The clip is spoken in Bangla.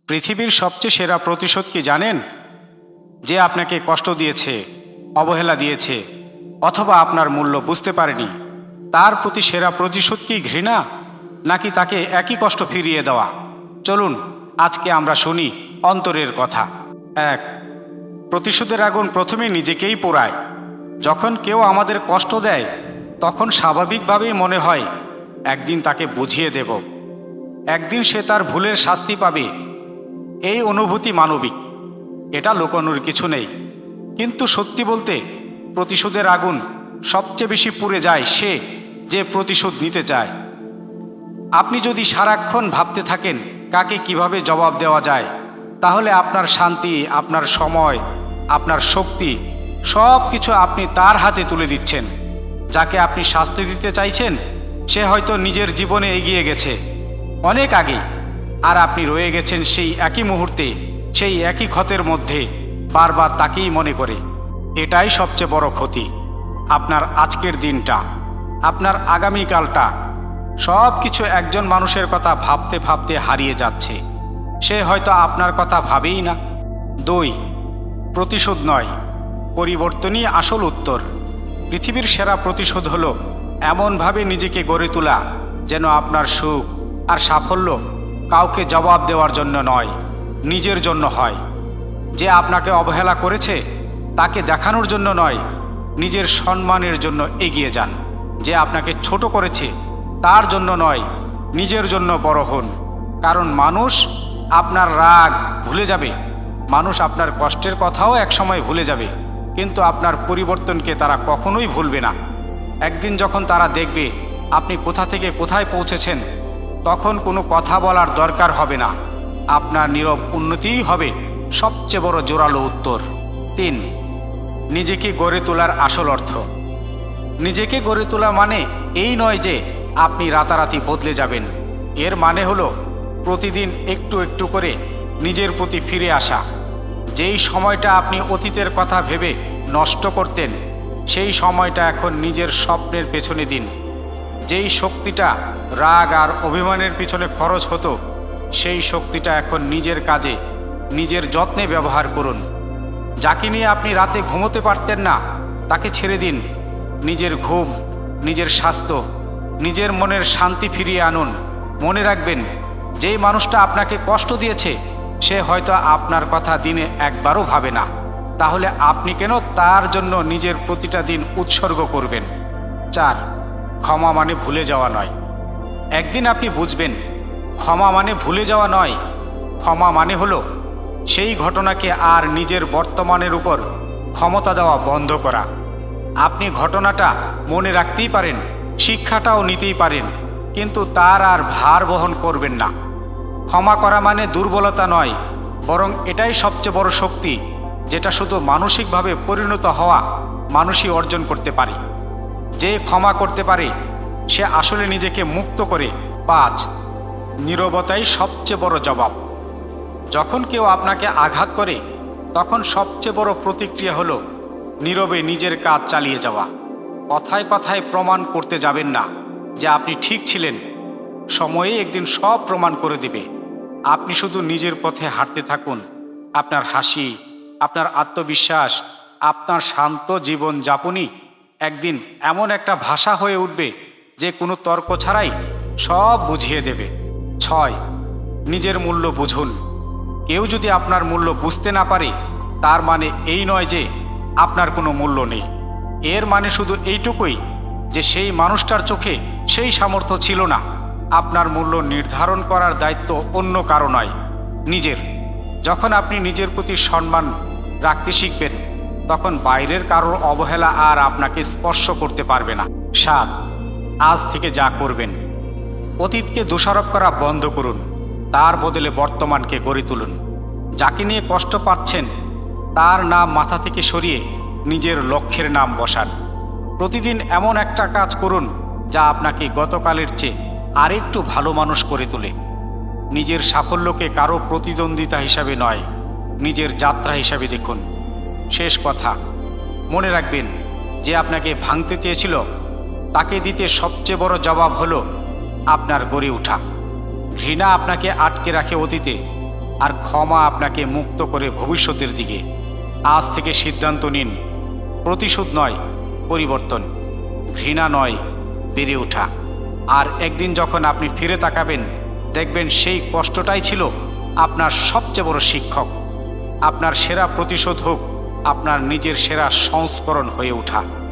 পৃথিবীর সবচেয়ে সেরা প্রতিশোধ কি জানেন? যে আপনাকে কষ্ট দিয়েছে, অবহেলা দিয়েছে, অথবা আপনার মূল্য বুঝতে পারেনি, তার প্রতি সেরা প্রতিশোধ কি ঘৃণা, নাকি তাকে একই কষ্ট ফিরিয়ে দেওয়া? চলুন আজকে আমরা শুনি অন্তরের কথা। 1, প্রতিশোধের আগুন প্রথমে নিজেকেই পোড়ায়। যখন কেউ আমাদের কষ্ট দেয়, তখন স্বাভাবিকভাবেই মনে হয় একদিন তাকে বুঝিয়ে দেব, একদিন সে তার ভুলের শাস্তি পাবে। এই অনুভূতি মানবিক, এটা লুকানোর কিছু নেই। কিন্তু সত্যি বলতে, প্রতিশোধের আগুন সবচেয়ে বেশি পুড়ে যায় সে যে প্রতিশোধ নিতে চায়। আপনি যদি সারাক্ষণ ভাবতে থাকেন কাকে কিভাবে জবাব দেওয়া যায়, তাহলে আপনার শান্তি, আপনার সময়, আপনার শক্তি সব কিছু আপনি তার হাতে তুলে দিচ্ছেন। যাকে আপনি শাস্তি দিতে চাইছেন, সে হয়তো নিজের জীবনে এগিয়ে গেছে অনেক আগেই, আর আপনি রয়ে গেছেন সেই একই মুহূর্তে, সেই একই ক্ষতের মধ্যে, বারবার তাকেই মনে করে। এটাই সবচেয়ে বড় ক্ষতি। আপনার আজকের দিনটা, আপনার আগামীকালটা, সব কিছু একজন মানুষের কথা ভাবতে ভাবতে হারিয়ে যাচ্ছে। সে হয়তো আপনার কথা ভাবেই না। 2, প্রতিশোধ নয়, পরিবর্তনই আসল উত্তর। পৃথিবীর সেরা প্রতিশোধ হলো এমনভাবে নিজেকে গড়ে তোলা যেন আপনার সুখ আর সাফল্য কাউকে জবাব দেওয়ার জন্য নয়, নিজের জন্য হয়। যে আপনাকে অবহেলা করেছে, তাকে দেখানোর জন্য নয়, নিজের সম্মানের জন্য এগিয়ে যান। যে আপনাকে ছোট করেছে, তার জন্য নয়, নিজের জন্য বড় হন। কারণ মানুষ আপনার রাগ ভুলে যাবে, মানুষ আপনার কষ্টের কথাও একসময় ভুলে যাবে, কিন্তু আপনার পরিবর্তনকে তারা কখনোই ভুলবে না। একদিন যখন তারা দেখবে আপনি কোথা থেকে কোথায় পৌঁছেছেন, তখন কোনো কথা বলার দরকার হবে না। আপনার নীরব উন্নতিই হবে সবচেয়ে বড় জোরালো উত্তর। 3, নিজেকে গড়ে তোলার আসল অর্থ। নিজেকে গড়ে তোলা মানে এই নয় যে আপনি রাতারাতি বদলে যাবেন। এর মানে হলো প্রতিদিন একটু একটু করে নিজের প্রতি ফিরে আসা। যেই সময়টা আপনি অতীতের কথা ভেবে নষ্ট করতেন, সেই সময়টা এখন নিজের স্বপ্নের পেছনে দিন। যেই শক্তিটা রাগ আর অভিমানের পিছনে খরচ হতো, সেই শক্তিটা এখন নিজের কাজে, নিজের যত্নে ব্যবহার করুন। যাকে নিয়ে আপনি রাতে ঘুমোতে পারতেন না, তাকে ছেড়ে দিন। নিজের ঘুম, নিজের স্বাস্থ্য, নিজের মনের শান্তি ফিরিয়ে আনুন। মনে রাখবেন, যেই মানুষটা আপনাকে কষ্ট দিয়েছে, সে হয়তো আপনার কথা দিনে একবারও ভাবে না। তাহলে আপনি কেন তার জন্য নিজের প্রতিটা দিন উৎসর্গ করবেন? 4, ক্ষমা মানে ভুলে যাওয়া নয়। একদিন আপনি বুঝবেন, ক্ষমা মানে ভুলে যাওয়া নয়। ক্ষমা মানে হলো সেই ঘটনাকে আর নিজের বর্তমানের উপর ক্ষমতা দেওয়া বন্ধ করা। আপনি ঘটনাটা মনে রাখতেই পারেন, শিক্ষাটাও নিতেই পারেন, কিন্তু তার আর ভার বহন করবেন না। ক্ষমা করা মানে দুর্বলতা নয়, বরং এটাই সবচেয়ে বড় শক্তি, যেটা শুধু মানসিকভাবে পরিণত হওয়া মানুষই অর্জন করতে পারে। যে ক্ষমা করতে পারে, সে আসলে নিজেকে মুক্ত করে। 5, নীরবতাই সবচেয়ে বড় জবাব। যখন কেউ আপনাকে আঘাত করে, তখন সবচেয়ে বড় প্রতিক্রিয়া হলো নীরবে নিজের কাজ চালিয়ে যাওয়া। কথায় কথায় প্রমাণ করতে যাবেন না যে আপনি ঠিক ছিলেন। সময়ে একদিন সব প্রমাণ করে দিবে। আপনি শুধু নিজের পথে হাঁটতে থাকুন। আপনার হাসি, আপনার আত্মবিশ্বাস, আপনার শান্ত জীবন যাপনই একদিন এমন একটা ভাষা হয়ে উঠবে যে কোনো তর্ক ছাড়াই সব বুঝিয়ে দেবে। 6, নিজের মূল্য বুঝুন। কেউ যদি আপনার মূল্য বুঝতে না পারে, তার মানে এই নয় যে আপনার কোনো মূল্য নেই। এর মানে শুধু এইটুকুই যে সেই মানুষটার চোখে সেই সামর্থ্য ছিল না। আপনার মূল্য নির্ধারণ করার দায়িত্ব অন্য কারো নয়, নিজের। যখন আপনি নিজের প্রতি সম্মান রাখতে শিখবেন, তখন বাইরের কারোর অবহেলা আর আপনাকে স্পর্শ করতে পারবে না। 7, আজ থেকে যা করবেন, অতীতকে দোষারোপ করা বন্ধ করুন। তার বদলে বর্তমানকে গড়ে তুলুন। যাকে নিয়ে কষ্ট পাচ্ছেন, তার নাম মাথা থেকে সরিয়ে নিজের লক্ষ্যের নাম বসান। প্রতিদিন এমন একটা কাজ করুন যা আপনাকে গতকালের চেয়ে আরেকটু ভালো মানুষ করে তোলে। নিজের সাফল্যকে কারো প্রতিদ্বন্দ্বিতা হিসাবে নয়, নিজের যাত্রা হিসাবে দেখুন। শেষ কথা, মনে রাখবেন, যে আপনাকে ভাঙতে চেয়েছিল, তাকে দিতে সবচেয়ে বড় জবাব হলো আপনার গড়ে ওঠা। ঘৃণা আপনাকে আটকে রাখে অতীতে, আর ক্ষমা আপনাকে মুক্ত করে ভবিষ্যতের দিকে। আজ থেকে সিদ্ধান্ত নিন, প্রতিশোধ নয়, পরিবর্তন, ঘৃণা নয়, বেড়ে ওঠা। আর একদিন যখন আপনি ফিরে তাকাবেন, দেখবেন সেই কষ্টটাই ছিল আপনার সবচেয়ে বড় শিক্ষক। আপনার সেরা প্রতিশোধ হোক আপনার নিজের সেরা সংস্করণ হয়ে ওঠা।